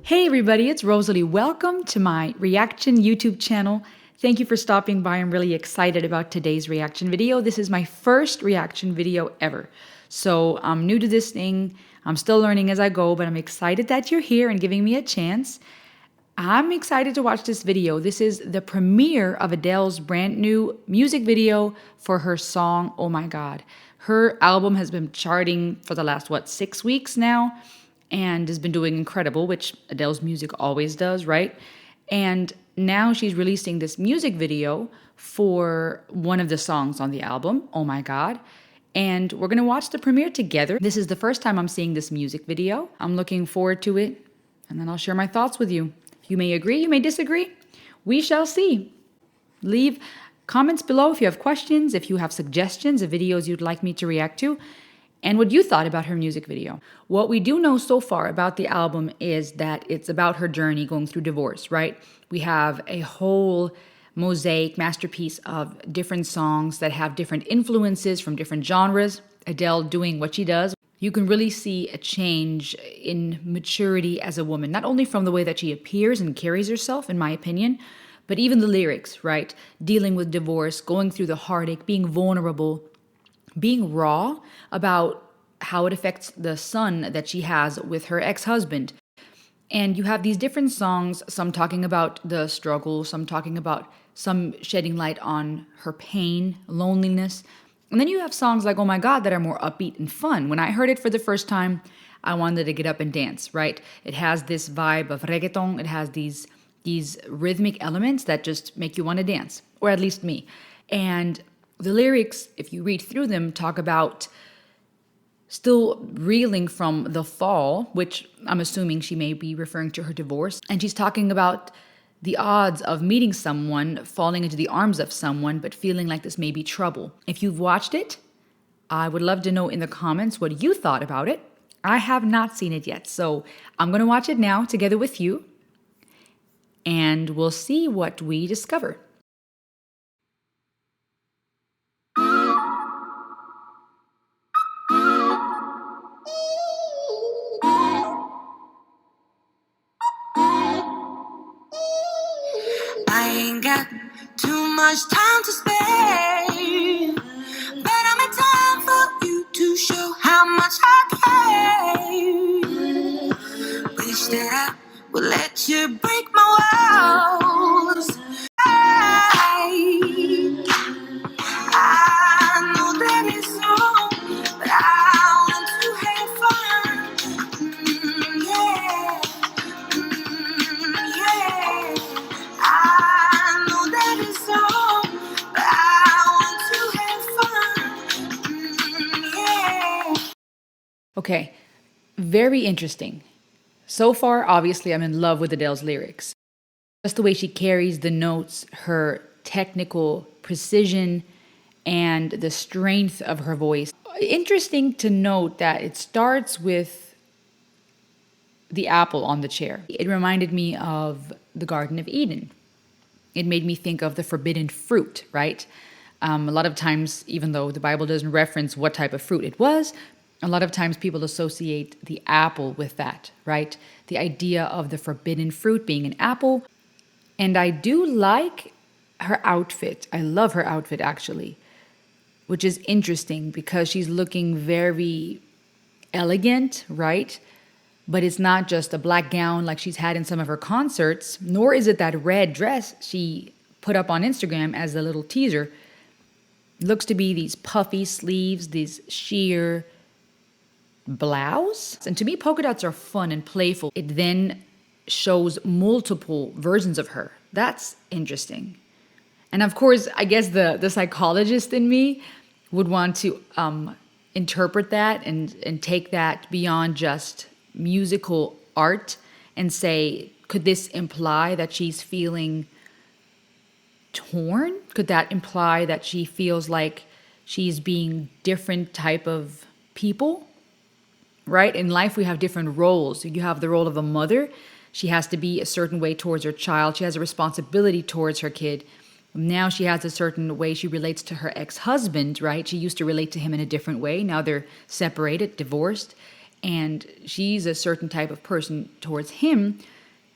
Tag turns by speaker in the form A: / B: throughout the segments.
A: Hey everybody, it's Rosalie. Welcome to my reaction YouTube channel. Thank you for stopping by. I'm really excited about today's reaction video. This is my first reaction video ever. So I'm new to this thing. I'm still learning as I go, but I'm excited that you're here and giving me a chance. I'm excited to watch this video. This is the premiere of Adele's brand new music video for her song, Oh My God. Her album has been charting for the last, 6 weeks now, and has been doing incredible, which Adele's music always does, right? And now she's releasing this music video for one of the songs on the album, Oh My God. And we're gonna watch the premiere together. This is the first time I'm seeing this music video. I'm looking forward to it, and then I'll share my thoughts with you. You may agree, you may disagree. We shall see. Leave comments below if you have questions, if you have suggestions of videos you'd like me to react to, and what you thought about her music video. What we do know so far about the album is that it's about her journey going through divorce, right? We have a whole mosaic masterpiece of different songs that have different influences from different genres. Adele doing what she does. You can really see a change in maturity as a woman, not only from the way that she appears and carries herself, in my opinion, but even the lyrics, right? Dealing with divorce, going through the heartache, being vulnerable, being raw about how it affects the son that she has with her ex-husband. And you have these different songs, some talking about the struggle, some talking about some shedding light on her pain, loneliness. And then you have songs like Oh My God that are more upbeat and fun. When I heard it for the first time, I wanted to get up and dance, right? It has this vibe of reggaeton. It has these rhythmic elements that just make you want to dance, or at least me. And the lyrics, if you read through them, talk about still reeling from the fall, which I'm assuming she may be referring to her divorce. And she's talking about the odds of meeting someone, falling into the arms of someone, but feeling like this may be trouble. If you've watched it, I would love to know in the comments what you thought about it. I have not seen it yet, so I'm going to watch it now together with you, and we'll see what we discover.
B: I ain't got too much time to spare, but I'm in time for you to show how much I care. Wish that I would let you break my walls. I know that it's wrong, but I want to have fun. Yeah. Yeah. I know that it's wrong, but I want to have fun. Yeah.
A: Okay, very interesting. So far, obviously, I'm in love with Adele's lyrics. Just the way she carries the notes, her technical precision, and the strength of her voice. Interesting to note that it starts with the apple on the chair. It reminded me of the Garden of Eden. It made me think of the forbidden fruit, right? A lot of times, even though the Bible doesn't reference what type of fruit it was, a lot of times people associate the apple with that, right? The idea of the forbidden fruit being an apple. And I do like her outfit. I love her outfit, actually, which is interesting because she's looking very elegant, right? But it's not just a black gown like she's had in some of her concerts, nor is it that red dress she put up on Instagram as a little teaser. It looks to be these puffy sleeves, these sheer blouse. And to me, polka dots are fun and playful. It then shows multiple versions of her. That's interesting. And of course, I guess the psychologist in me would want to interpret that and take that beyond just musical art and say, could this imply that she's feeling torn? Could that imply that she feels like she's being different type of people? Right? In life, we have different roles. You have the role of a mother. She has to be a certain way towards her child. She has a responsibility towards her kid. Now she has a certain way she relates to her ex-husband, right? She used to relate to him in a different way. Now they're separated, divorced, and she's a certain type of person towards him.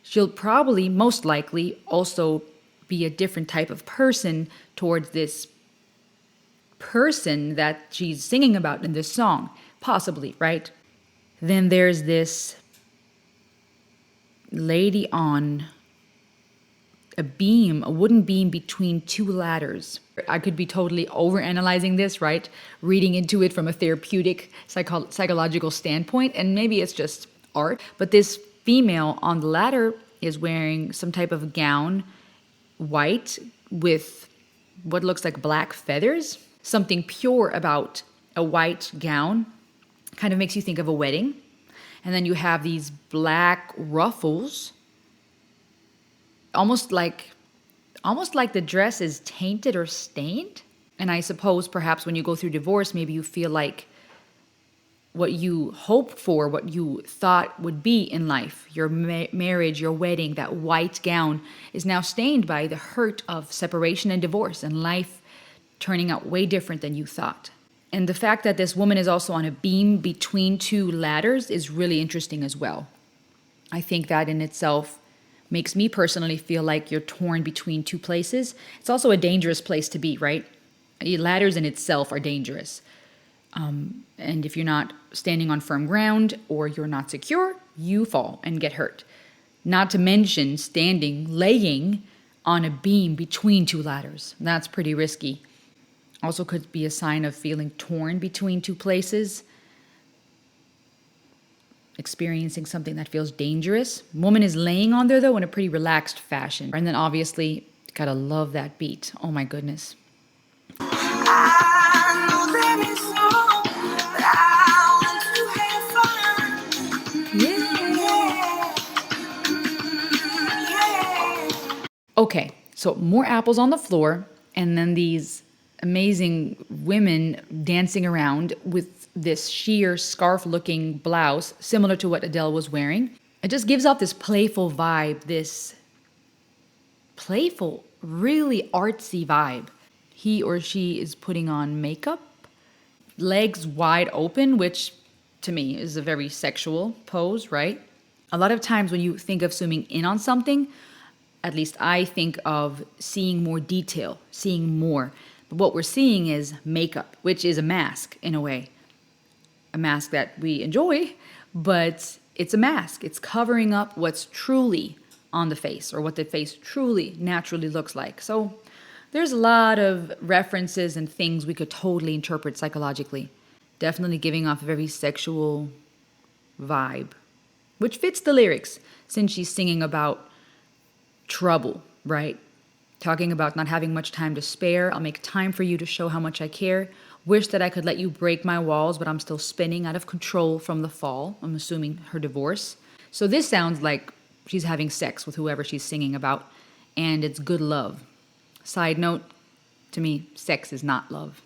A: She'll probably, most likely, also be a different type of person towards this person that she's singing about in this song. Possibly, right? Then there's this lady on a beam, a wooden beam between two ladders. I could be totally overanalyzing this, right? Reading into it from a therapeutic, psychological standpoint, and maybe it's just art. But this female on the ladder is wearing some type of gown, white, with what looks like black feathers. Something pure about a white gown kind of makes you think of a wedding. And then you have these black ruffles, almost like the dress is tainted or stained. And I suppose perhaps when you go through divorce, maybe you feel like what you hoped for, what you thought would be in life, your marriage, your wedding, that white gown is now stained by the hurt of separation and divorce and life turning out way different than you thought. And the fact that this woman is also on a beam between two ladders is really interesting as well. I think that in itself makes me personally feel like you're torn between two places. It's also a dangerous place to be, right? Ladders in itself are dangerous. And if you're not standing on firm ground or you're not secure, you fall and get hurt. Not to mention laying on a beam between two ladders. That's pretty risky. Also could be a sign of feeling torn between two places, experiencing something that feels dangerous. Woman is laying on there, though, in a pretty relaxed fashion. And then obviously, gotta love that beat. Oh my goodness.
B: I know that it's wrong, but I want to have fun. Yeah.
A: Okay, so more apples on the floor, and then these amazing women dancing around with this sheer scarf-looking blouse, similar to what Adele was wearing. It just gives off this playful vibe, this playful, really artsy vibe. He or she is putting on makeup, legs wide open, which to me is a very sexual pose, right? A lot of times when you think of zooming in on something, at least I think of seeing more detail, seeing more. But what we're seeing is makeup, which is a mask in a way. A mask that we enjoy, but it's a mask. It's covering up what's truly on the face, or what the face truly naturally looks like. So there's a lot of references and things we could totally interpret psychologically. Definitely giving off a very sexual vibe, which fits the lyrics since she's singing about trouble, right? Talking about not having much time to spare. I'll make time for you to show how much I care. Wish that I could let you break my walls, but I'm still spinning out of control from the fall. I'm assuming her divorce. So this sounds like she's having sex with whoever she's singing about, and it's good love. Side note, to me, sex is not love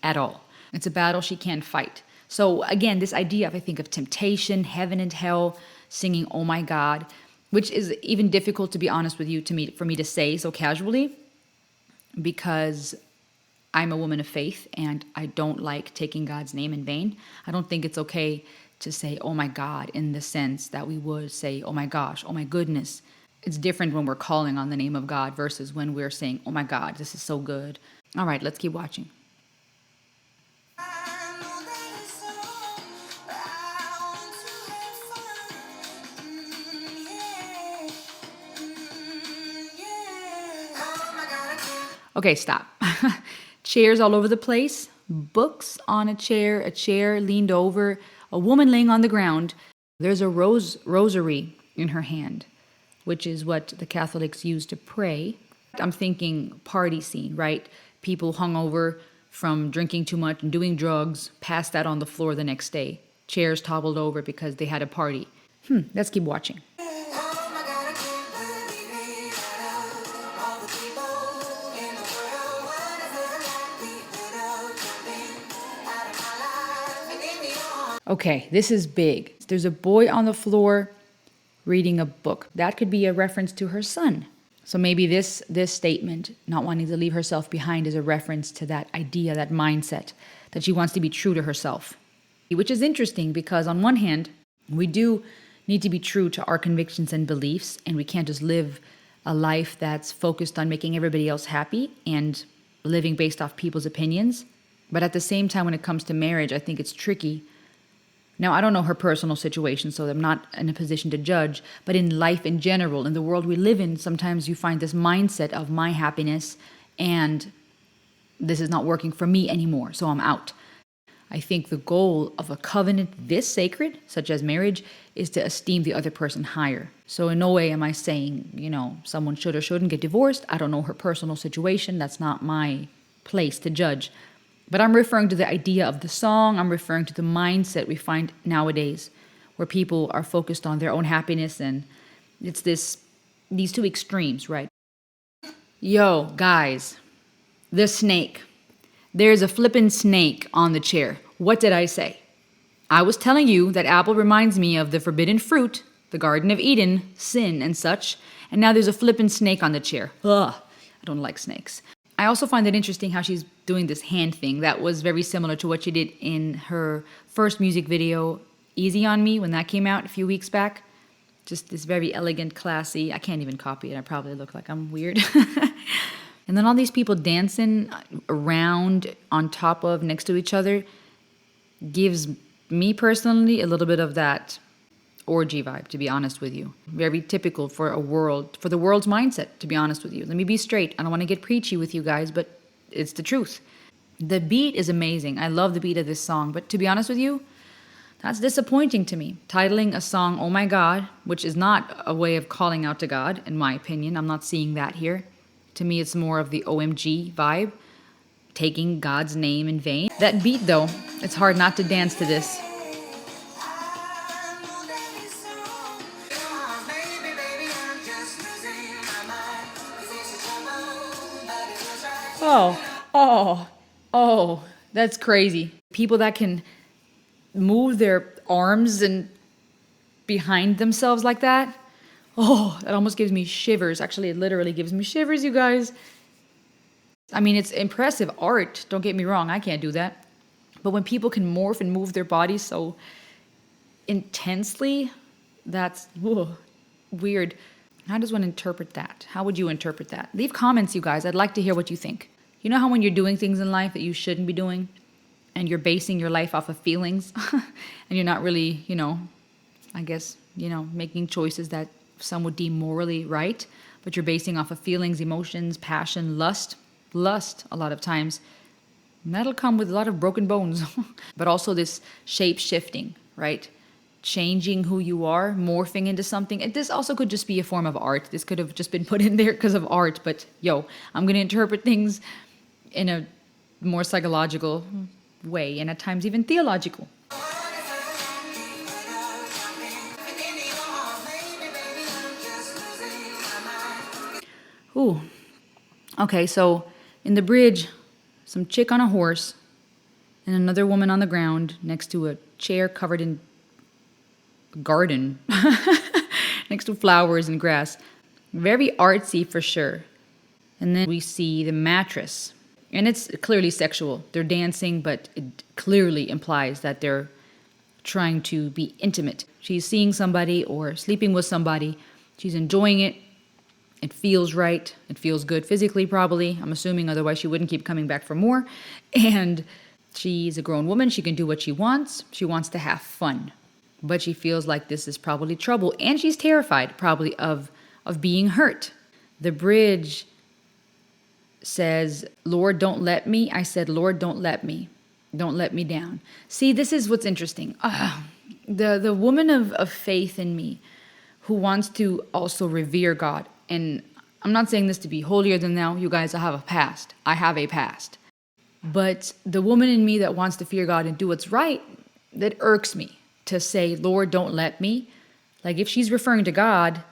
A: at all. It's a battle she can't fight. So again, this idea of, I think, of temptation, heaven and hell, singing, oh my God, which is even difficult, to be honest with you, for me to say so casually, because I'm a woman of faith and I don't like taking God's name in vain. I don't think it's okay to say, oh my God, in the sense that we would say, oh my gosh, oh my goodness. It's different when we're calling on the name of God versus when we're saying, oh my God, this is so good. All right, let's keep watching. Okay, stop. Chairs all over the place, books on a chair leaned over, a woman laying on the ground. There's a rosary in her hand, which is what the Catholics use to pray. I'm thinking party scene, right? People hungover from drinking too much and doing drugs, passed out on the floor the next day. Chairs toppled over because they had a party. Let's keep watching. Okay, this is big. There's a boy on the floor reading a book. That could be a reference to her son. So maybe this statement, not wanting to leave herself behind, is a reference to that idea, that mindset, that she wants to be true to herself. Which is interesting because on one hand, we do need to be true to our convictions and beliefs, and we can't just live a life that's focused on making everybody else happy and living based off people's opinions. But at the same time, when it comes to marriage, I think it's tricky. Now, I don't know her personal situation, so I'm not in a position to judge, but in life in general, in the world we live in, sometimes you find this mindset of my happiness and this is not working for me anymore, so I'm out. I think the goal of a covenant this sacred, such as marriage, is to esteem the other person higher. So in no way am I saying, someone should or shouldn't get divorced. I don't know her personal situation. That's not my place to judge. But I'm referring to the idea of the song. I'm referring to the mindset we find nowadays where people are focused on their own happiness, and it's these two extremes, right? Yo, guys, the snake. There's a flippin' snake on the chair. What did I say? I was telling you that apple reminds me of the forbidden fruit, the Garden of Eden, sin and such, and now there's a flippin' snake on the chair. Ugh, I don't like snakes. I also find it interesting how she's doing this hand thing. That was very similar to what she did in her first music video, Easy on Me, when that came out a few weeks back. Just this very elegant, classy. I can't even copy it. I probably look like I'm weird. And then all these people dancing around, on top of, next to each other, gives me personally a little bit of that orgy vibe, to be honest with you. Very typical for the world's mindset, to be honest with you. Let me be straight. I don't want to get preachy with you guys, but it's the truth. The beat is amazing. I love the beat of this song, but to be honest with you, that's disappointing to me. Titling a song, Oh My God, which is not a way of calling out to God, in my opinion. I'm not seeing that here. To me, it's more of the OMG vibe, taking God's name in vain. That beat, though, it's hard not to dance to this. Oh, that's crazy. People that can move their arms and behind themselves like that. Oh, that almost gives me shivers. Actually, it literally gives me shivers, you guys. I mean, it's impressive art. Don't get me wrong. I can't do that. But when people can morph and move their bodies so intensely, that's weird. How does one interpret that? How would you interpret that? Leave comments, you guys. I'd like to hear what you think. You know how when you're doing things in life that you shouldn't be doing, and you're basing your life off of feelings, and you're not really, making choices that some would deem morally right, but you're basing off of feelings, emotions, passion, lust a lot of times. And that'll come with a lot of broken bones, but also this shape shifting, right? Changing who you are, morphing into something. And this also could just be a form of art. This could have just been put in there because of art, but I'm going to interpret things in a more psychological way, and at times even theological. Ooh. Okay, so in the bridge, some chick on a horse and another woman on the ground next to a chair covered in garden, next to flowers and grass. Very artsy for sure. And then we see the mattress. And it's clearly sexual. They're dancing, but it clearly implies that they're trying to be intimate. She's seeing somebody or sleeping with somebody. She's enjoying it. It feels right. It feels good physically, probably. I'm assuming, otherwise she wouldn't keep coming back for more. And she's a grown woman. She can do what she wants. She wants to have fun. But she feels like this is probably trouble. And she's terrified, probably, of being hurt. The bridge says, Lord, don't let me. I said, Lord, don't let me. Don't let me down. See, this is what's interesting. The woman of faith in me who wants to also revere God. And I'm not saying this to be holier than thou. You guys, I have a past. I have a past. But the woman in me that wants to fear God and do what's right, that irks me to say, Lord, don't let me. Like if she's referring to God,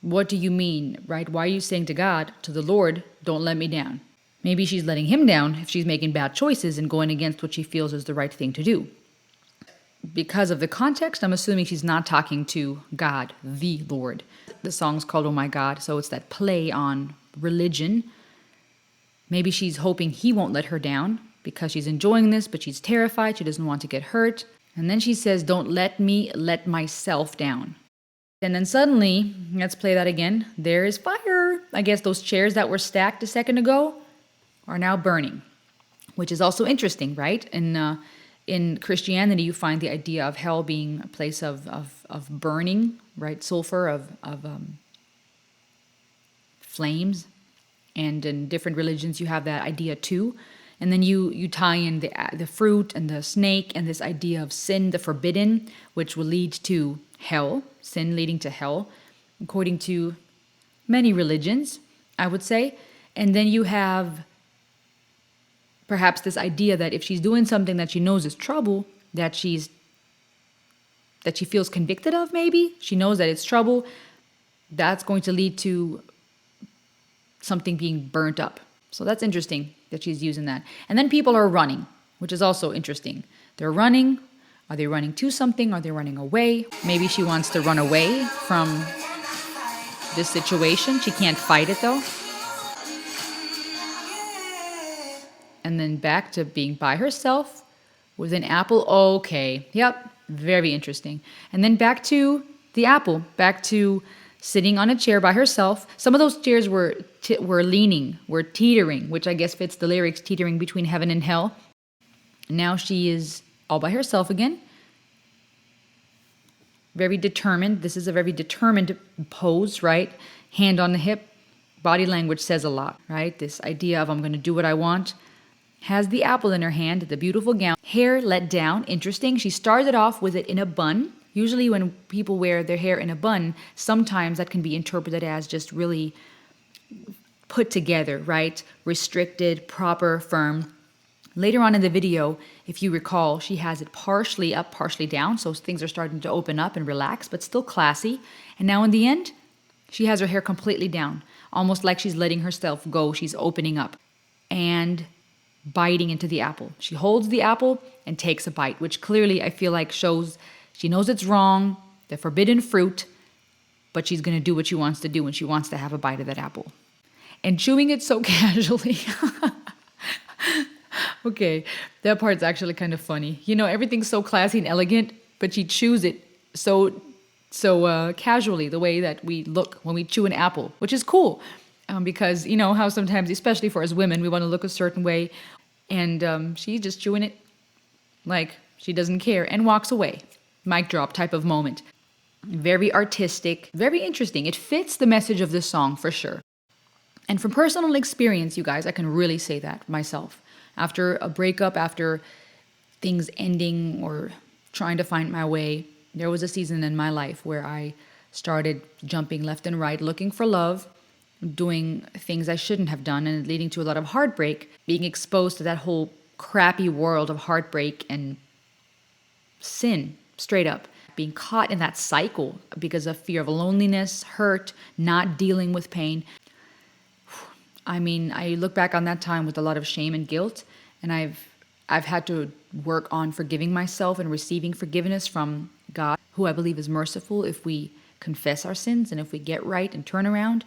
A: what do you mean, right? Why are you saying to God, to the Lord, don't let me down? Maybe she's letting him down if she's making bad choices and going against what she feels is the right thing to do. Because of the context, I'm assuming she's not talking to God, the Lord. The song's called Oh My God, so it's that play on religion. Maybe she's hoping he won't let her down because she's enjoying this, but she's terrified. She doesn't want to get hurt. And then she says, don't let me let myself down. And then suddenly, let's play that again. There is fire. I guess those chairs that were stacked a second ago are now burning, which is also interesting, right? In Christianity, you find the idea of hell being a place of burning, right? Sulfur, of flames. And in different religions, you have that idea too. And then you tie in the fruit and the snake and this idea of sin, the forbidden, which will lead to hell, sin leading to hell, according to many religions, I would say. And then you have perhaps this idea that if she's doing something that she knows is trouble, that she feels convicted of, maybe, she knows that it's trouble, that's going to lead to something being burnt up. So that's interesting that she's using that. And then people are running, which is also interesting. They're running. Are they running to something? Are they running away? Maybe she wants to run away from this situation. She can't fight it though. And then back to being by herself with an apple. Okay. Yep. Very interesting. And then back to the apple. Back to sitting on a chair by herself. Some of those chairs were leaning, were teetering, which I guess fits the lyrics, teetering between heaven and hell. Now she is all by herself again. Very determined. This is a very determined pose, right? Hand on the hip. Body language says a lot, right? This idea of I'm going to do what I want. Has the apple in her hand, the beautiful gown. Hair let down. Interesting. She started off with it in a bun. Usually when people wear their hair in a bun, sometimes that can be interpreted as just really put together, right? Restricted, proper, firm. Later on in the video, if you recall, she has it partially up, partially down, so things are starting to open up and relax, but still classy. And now in the end, she has her hair completely down, almost like she's letting herself go. She's opening up and biting into the apple. She holds the apple and takes a bite, which clearly I feel like shows she knows it's wrong, the forbidden fruit, but she's going to do what she wants to do, and she wants to have a bite of that apple. And chewing it so casually. Okay, that part's actually kind of funny. You know, everything's so classy and elegant, but she chews it so casually, the way that we look when we chew an apple, which is cool. Because you know how sometimes, especially for us women, we want to look a certain way. And she's just chewing it like she doesn't care and walks away. Mic drop type of moment. Very artistic, very interesting. It fits the message of this song for sure. And from personal experience, you guys, I can really say that myself. After a breakup, after things ending or trying to find my way, there was a season in my life where I started jumping left and right, looking for love, doing things I shouldn't have done, and leading to a lot of heartbreak, being exposed to that whole crappy world of heartbreak and sin, straight up. Being caught in that cycle because of fear of loneliness, hurt, not dealing with pain. I mean, I look back on that time with a lot of shame and guilt, and I've had to work on forgiving myself and receiving forgiveness from God, who I believe is merciful if we confess our sins and if we get right and turn around.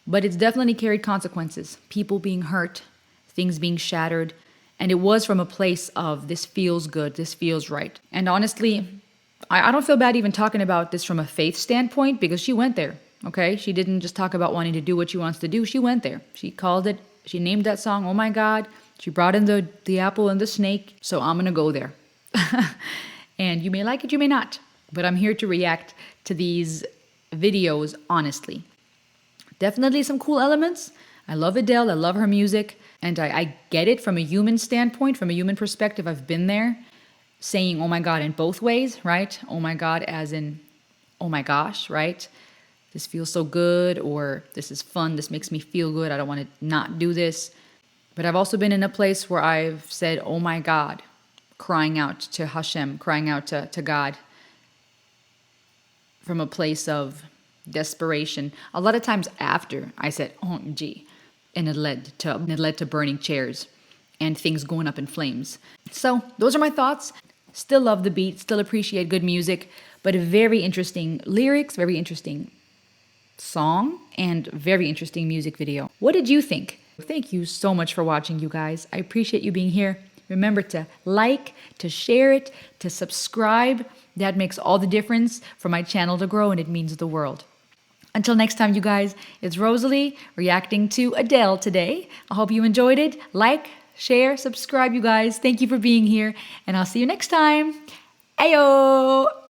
A: But it's definitely carried consequences. People being hurt, things being shattered, and it was from a place of this feels good, this feels right. And honestly, I don't feel bad even talking about this from a faith standpoint because she went there, okay? She didn't just talk about wanting to do what she wants to do. She went there. She called it, she named that song, Oh My God. She brought in the apple and the snake, so I'm going to go there. And you may like it, you may not, but I'm here to react to these videos honestly. Definitely some cool elements. I love Adele, I love her music, and I get it from a human standpoint, from a human perspective. I've been there. Saying, oh my God, in both ways, right? Oh my God, as in, oh my gosh, right? This feels so good, or this is fun, this makes me feel good, I don't want to not do this. But I've also been in a place where I've said, oh my God, crying out to Hashem, crying out to God from a place of desperation. A lot of times after I said, oh gee, and it led to burning chairs and things going up in flames. So those are my thoughts. Still love the beat, still appreciate good music, but a very interesting lyrics, very interesting song, and very interesting music video. What did you think? Thank you so much for watching, you guys. I appreciate you being here. Remember to like, to share it, to subscribe. That makes all the difference for my channel to grow, and it means the world. Until next time, you guys, it's Rosalie reacting to Adele today. I hope you enjoyed it. Like, share, subscribe, you guys. Thank you for being here, and I'll see you next time. Ayo!